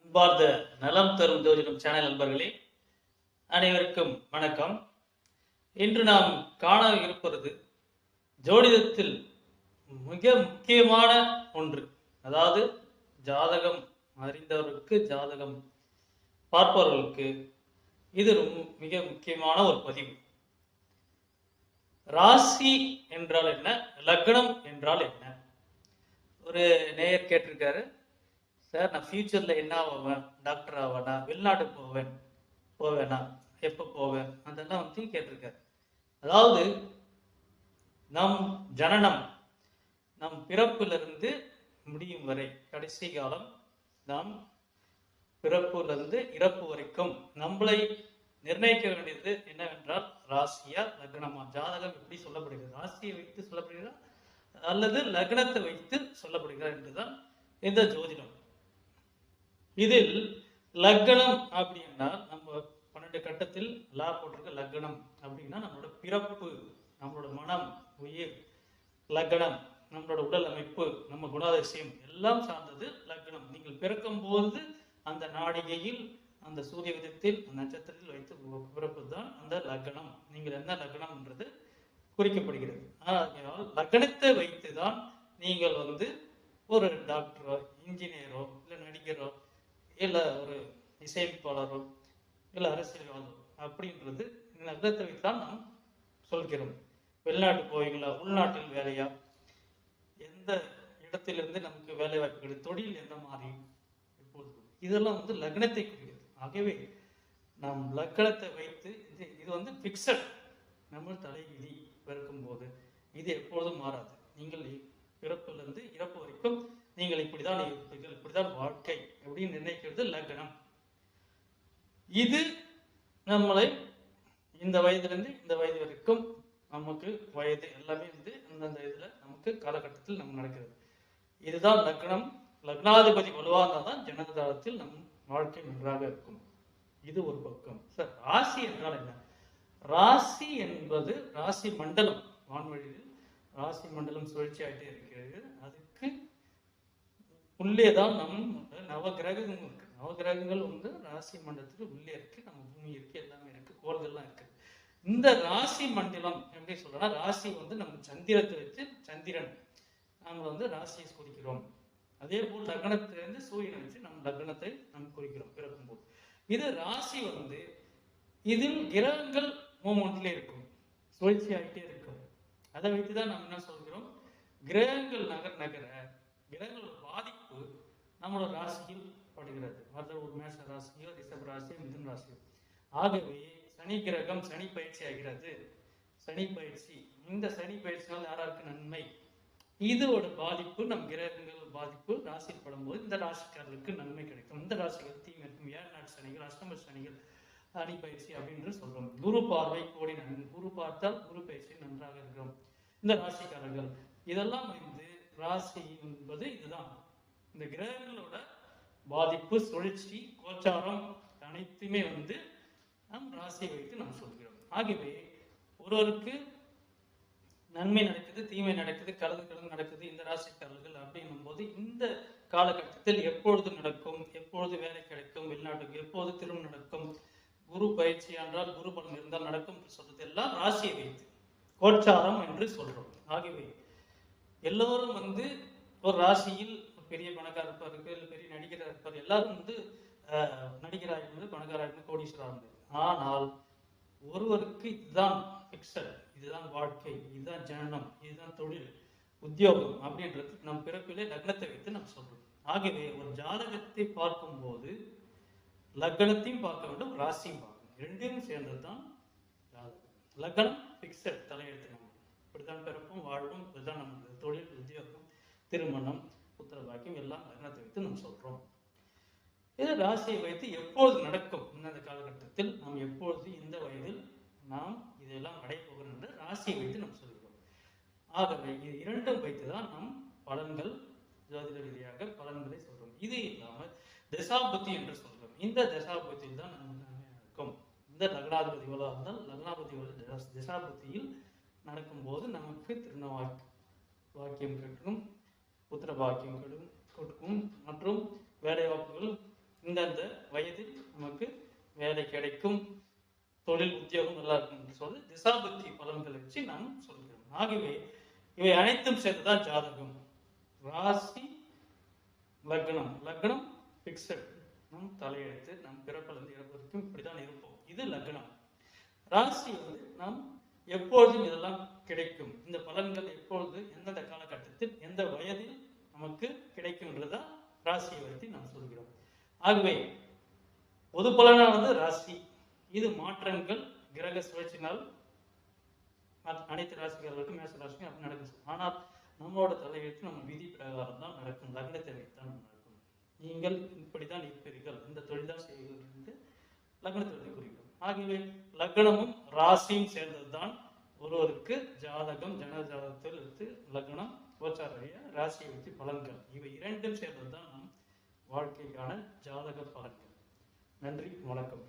அன்பார்ந்த நலம் தரும் ஜோதிடம் சேனல் நண்பர்களே, அனைவருக்கும் வணக்கம். இன்று நாம் காண இருப்பது ஜோதிடத்தில் மிக முக்கியமான ஒன்று. அதாவது ஜாதகம் அறிந்தவர்களுக்கு, ஜாதகம் பார்ப்பவர்களுக்கு இது மிக முக்கியமான ஒரு பதிவு. ராசி என்றால் என்ன, லக்னம் என்றால் என்ன? ஒரு நேயர் கேட்டிருக்காரு, சார் நான் ஃபியூச்சரில் என்ன ஆவேன், டாக்டர் ஆவேனா, வெளிநாடு போவேனா, எப்போ போவேன், அதெல்லாம் வந்து கேட்டிருக்காரு. அதாவது நம் ஜனனம், நம் பிறப்பிலிருந்து முடியும் வரை, கடைசி காலம், நாம் பிறப்பிலிருந்து இறப்பு வரைக்கும் நம்மளை நிர்ணயிக்க வேண்டியது என்னவென்றால் ராசியா லக்னமா. ஜாதகம் எப்படி சொல்லப்படுகிறது, ராசியை வைத்து சொல்லப்படுகிறதா அல்லது லக்னத்தை வைத்து சொல்லப்படுகிறதா என்றுதான் இந்த ஜோதிடம். இதில் லக்னம் அப்படின்னா நம்ம 12 கட்டத்தில் லா போட்டிருக்க. லக்னம் அப்படின்னா நம்மளோட பிறப்பு, நம்மளோட மனம், உயிர். லக்னம் நம்மளோட உடல் அமைப்பு, நம்ம குணாதிசயம் எல்லாம் சார்ந்தது லக்னம். நீங்கள் பிறக்கும் போது அந்த நாடிகையில், அந்த சூரிய விதத்தில், அந்த நட்சத்திரத்தில் வைத்து பிறப்பு தான் அந்த லக்னம். நீங்கள் என்ன லக்னம்ன்றது குறிக்கப்படுகிறது. ஆனால் லக்னத்தை வைத்து தான் நீங்கள் வந்து ஒரு டாக்டரோ, இன்ஜினியரோ, இல்லை நடிகரோ, இல்லை ஒரு இசையமைப்பாளரோ, இல்லை அரசியல்வாதோ அப்படின்றது லக்னத்தை வைத்து தான் நாம் சொல்கிறோம். வெளிநாட்டு போவீங்களா, உள்நாட்டில் வேலையா, எந்த இடத்திலிருந்து நமக்கு வேலை வாய்ப்பு கிடையாது, தொழில் எந்த மாதிரி, இப்போது இதெல்லாம் வந்து லக்னத்தை குறிக்கிறது. ஆகவே நாம் லக்னத்தை வைத்து இது வந்து பிக்சட், நம்ம தலைவிதி பிறக்கும் போது இது எப்பொழுதும் மாறாது. நீங்கள் பிறப்பிலிருந்து இறப்பு வரைக்கும் நீங்கள் இப்படிதான் இருப்பீர்கள், இப்படிதான் வாழ்க்கை அப்படின்னு நிர்ணயிக்கிறது லக்னம். இது நம்மளை இந்த வயதிலிருந்து இந்த வயது வரைக்கும் நமக்கு வயது எல்லாமே வந்து அந்தந்த இதுல நமக்கு காலகட்டத்தில் நம்ம நடக்கிறது. இதுதான் லக்னம். லக்னாதிபதி வலுவாக இருந்தால் தான் ஜனதாரத்தில் நம் வாழ்க்கை நன்றாக இருக்கும். இது ஒரு பக்கம். சார், ராசி என்றால் என்ன? ராசி என்பது ராசி மண்டலம். வான்வழியில் ராசி மண்டலம் சுழற்சி ஆகிட்டே இருக்கிறது. அதுக்கு உள்ளே தான் நம் நவகிரகங்கள் இருக்கு. நவகிரகங்கள் வந்து ராசி மண்டலத்துக்கு உள்ளே இருக்கு. நம்ம பூமி இருக்கு, எல்லாமே இருக்கு, கோள்கள்லாம் இருக்கு. இந்த ராசி மண்டலம் எப்படி சொல்றோம்னா, ராசி வந்து நம்ம சந்திரத்தை வச்சு, சந்திரன் நம்ம வந்து ராசியை குறிக்கிறோம். அதே போல் லக்னத்திலிருந்து சூரியனை வச்சு நம்ம லக்னத்தை நம்ம குறிக்கிறோம் பிறக்கும்போது. இது ராசி வந்து இதில் கிரகங்கள் மூமெண்ட்ல இருக்கும், சுழற்சி ஆகிட்டே இருக்கும். அதை வைத்துதான் நம்ம என்ன சொல்கிறோம், கிரகங்கள் நகர கிரகங்களோட பாதிப்பு நம்மளோட ராசியில் படுகிறது. ஒரு மேஷ ராசியோ, ரிஷப ராசியோ, மிதுன ராசியோ. ஆகவே சனி கிரகம் சனி பயிற்சி ஆகிறது. சனி பயிற்சி, இந்த சனி பயிற்சினால் யாராருக்கு நன்மை, இதோட பாதிப்பு நம் கிரகங்கள் பாதிப்பு ராசியில் படும்போது இந்த ராசிக்காரர்களுக்கு நன்மை கிடைக்கும். இந்த ராசிகள் தீமை இருக்கும். 7 நாட்டு சனிகள், அஷ்டம சனிகள், அணி பயிற்சி அப்படின்னு சொல்றோம். குரு பார்வை கோடி நன்மை. குரு பார்த்தால் குரு பயிற்சி நன்றாக இருக்கிறோம் இந்த ராசிக்காரர்கள். இதெல்லாம் வந்து ராசி என்பது இதுதான். இந்த கிரகங்களோட பாதிப்பு, சுழற்சி, கோச்சாரம் அனைத்துமே வந்து நம் ராசியை வைத்து நாம் சொல்கிறோம். ஆகவே ஒருவருக்கு நன்மை நடக்குது, தீமை நடக்குது, கலந்து நடக்குது இந்த ராசிக்காரர்கள் அப்படின்னும் போது இந்த காலகட்டத்தில் எப்பொழுது நடக்கும், எப்பொழுது வேலை கிடைக்கும், வெளிநாட்டுக்கு எப்போது திரும்ப நடக்கும், குரு பயிற்சி என்றால் குரு பலன் இருந்தால் நடக்கும் என்று சொல்றது எல்லாம் ராசியை வைத்து கோச்சாரம் என்று சொல்றோம். ஆகவே எல்லோரும் வந்து ஒரு ராசியில் பெரிய பணக்காரர் இருப்பார், பெரிய நடிகராக இருப்பார், எல்லாரும் வந்து நடிகராக இருந்து, பணக்காராக இருந்து, கோடீஸ்வரராக இருந்து. ஆனால் ஒருவருக்கு இதுதான் பிக்சர், இதுதான் வாழ்க்கை, இதுதான் ஜனனம், இதுதான் தொழில், உத்தியோகம் அப்படின்றது நம் பிறப்பிலே லக்னத்தை வைத்து நாம் சொல்றோம். ஆகவே ஒரு ஜாதகத்தை பார்க்கும் போது லக்னத்தையும் பார்க்க வேண்டும், ராசியும் பார்க்கணும். ரெண்டையும் சேர்ந்தது தான் ஜாதகம். லக்னம் பிக்சட், தலையெழுத்து. நம்ம இப்படிதான் பிறப்பும் வாழ்வும், இப்படிதான் நமக்கு தொழில், உத்தியோகம், திருமணம், புத்திர பாக்கியம் எல்லாம் லக்னத்தை வைத்து நம்ம சொல்றோம். இது ராசியை வைத்து எப்பொழுது நடக்கும், இந்த காலகட்டத்தில் நாம் எப்பொழுது இந்த வயதில் நாம் இதெல்லாம் அடைப்போகிறோம் என்று ராசியை வைத்து நாம் சொல்கிறோம். ஆகவே இது இரண்டும் வைத்துதான் நாம் பலன்கள், ஜோதிட ரீதியாக பலன்களை சொல்றோம். இது இல்லாமல் தசாபுத்தி என்று சொல்றோம். இந்த தசாபுத்தியில் தான் நடக்கும். இந்த லக்னாதிபதி வலுவாக இருந்தால் லக்னாதிபதி தசாபுத்தியில் நடக்கும் போது நமக்கு திருமண வாக்கியம் கிடைக்கும், புத்திர பாக்கியம் கொடுக்கும், மற்றும் வேலை வாய்ப்புகள் இந்தந்த வயதில் நமக்கு வேலை கிடைக்கும், தொழில் உத்தியோகம் நல்லா இருக்கும் என்று சொல்லி திசாபுத்தி பலன்களை வச்சு நாம் சொல்கிறோம். ஆகவே இவை அனைத்தும் சேர்த்துதான் ஜாதகம். ராசி, லக்னம். லக்னம் பிக்சட், நம் தலையெழுத்து, நம் பிறப்பிலிருந்து இறப்பு வரைக்கும் இப்படிதான் இருப்போம். இது லக்னம். ராசி நாம் எப்பொழுதும் இதெல்லாம் கிடைக்கும். இந்த பலன்கள் எப்பொழுது, எந்தெந்த காலகட்டத்தில், எந்த வயதில் நமக்கு கிடைக்கும்ன்றதான் ராசியை பற்றி நாம் சொல்கிறோம். ஆகவே பொது பலனானது ராசி. இது மாற்றங்கள் கிரக சுழற்சினால் அனைத்து ராசிகளுக்கும் மேச ராசிக்கும் அப்படி நடக்கும். ஆனால் நம்மளோட தலையெழுத்து நம்ம விதி பிரகாரம் தான் நடக்கும். லக்னத்தை வைத்தான் நடக்கும். நீங்கள் இப்படிதான் இருப்பீர்கள், இந்த தொழில் தான் செய்வீர்கள் என்று லக்னத்தை குறிக்கும். ஆகவே லக்னமும் ராசியும் சேர்ந்ததுதான் ஒருவருக்கு ஜாதகம். ஜன ஜாதகத்தில் எடுத்து லக்னம், கோச்சாரிய ராசியை வைத்து பலன்கள். இவை இரண்டும் சேர்ந்ததுதான் நம் வாழ்க்கைக்கான ஜாதக பலன்கள். நன்றி, வணக்கம்.